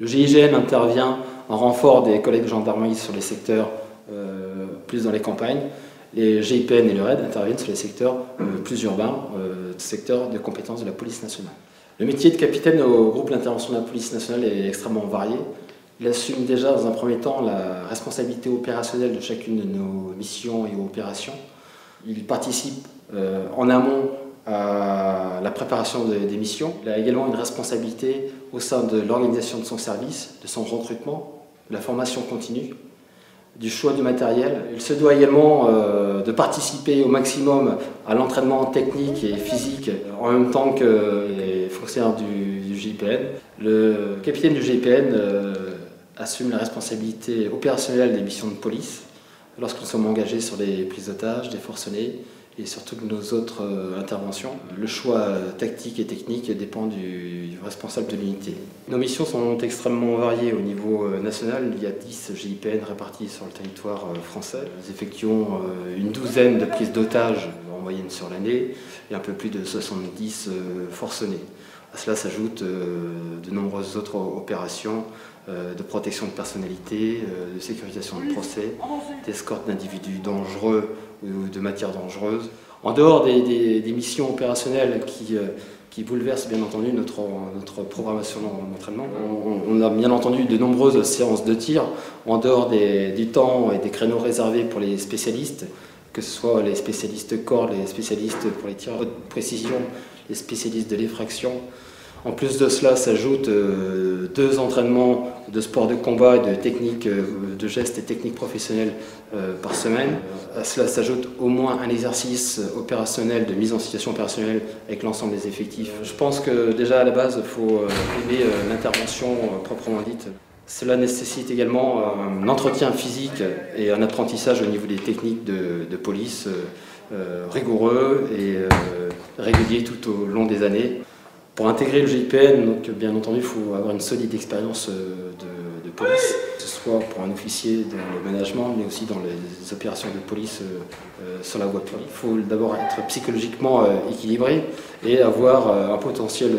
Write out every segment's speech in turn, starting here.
Le GIGN intervient en renfort des collègues de gendarmerie sur les secteurs plus dans les campagnes. Les GIPN et le RAID interviennent sur les secteurs plus urbains, secteurs de compétences de la police nationale. Le métier de capitaine au groupe d'intervention de la police nationale est extrêmement varié. Il assume déjà dans un premier temps la responsabilité opérationnelle de chacune de nos missions et opérations. Il participe en amont à la préparation des missions. Il a également une responsabilité au sein de l'organisation de son service, de son recrutement, de la formation continue, du choix du matériel. Il se doit également de participer au maximum à l'entraînement technique et physique en même temps que les fonctionnaires du GIPN. Le capitaine du GIPN assume la responsabilité opérationnelle des missions de police lorsque nous sommes engagés sur les prises d'otages, des forcenés et sur toutes nos autres interventions. Le choix tactique et technique dépend du responsable de l'unité. Nos missions sont extrêmement variées au niveau national. Il y a 10 GIPN répartis sur le territoire français. Nous effectuons une douzaine de prises d'otages en moyenne sur l'année et un peu plus de 70 forcenés. À cela s'ajoutent de nombreuses autres opérations de protection de personnalité, de sécurisation de procès, d'escorte d'individus dangereux ou de matières dangereuses. En dehors des missions opérationnelles qui bouleversent bien entendu notre programmation d'entraînement, on a bien entendu de nombreuses séances de tir en dehors du temps et des créneaux réservés pour les spécialistes, que ce soit les spécialistes corps, les spécialistes pour les tirs haute précision, les spécialistes de l'effraction. En plus de cela s'ajoutent 2 entraînements de sport de combat et de techniques, de gestes et techniques professionnelles par semaine. À cela s'ajoute au moins un exercice opérationnel de mise en situation opérationnelle avec l'ensemble des effectifs. Je pense que déjà à la base il faut aimer l'intervention proprement dite. Cela nécessite également un entretien physique et un apprentissage au niveau des techniques de police rigoureux et réguliers tout au long des années. Pour intégrer le GIPN, donc, bien entendu, il faut avoir une solide expérience de police, que ce soit pour un officier dans le management, mais aussi dans les opérations de police sur la voie publique. Il faut d'abord être psychologiquement équilibré et avoir un potentiel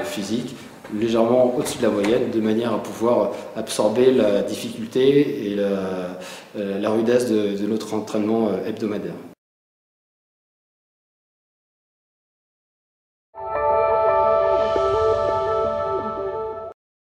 physique légèrement au-dessus de la moyenne, de manière à pouvoir absorber la difficulté et la rudesse de notre entraînement hebdomadaire.